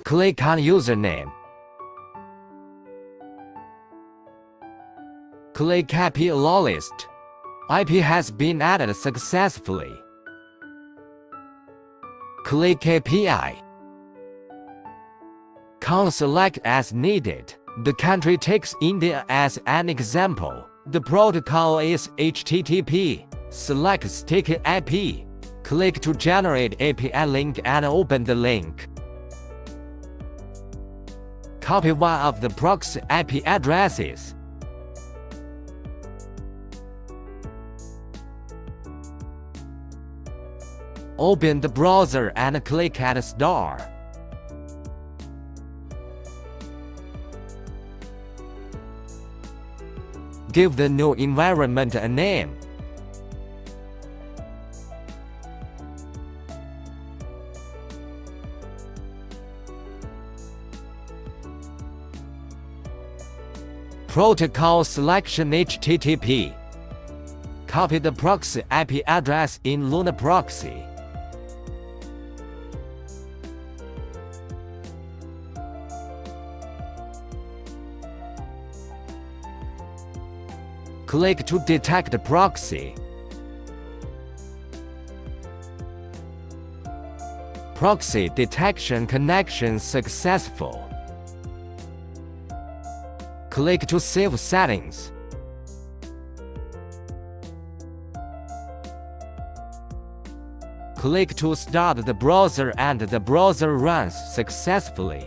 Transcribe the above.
Click on username. Click IP list. IP has been added successfully. Click API. Select as needed. The country takes India as an example. The protocol is HTTP. Select sticky IP. Click to generate API link and open the link. Copy one of the proxy IP addresses. Open the browser and click at Start. Give the new environment a name. Protocol selection HTTP. Copy the proxy IP address in Lunaproxy. Click to detect the proxy. Proxy detection connection successful. Click to save settings. Click to start the browser and the browser runs successfully.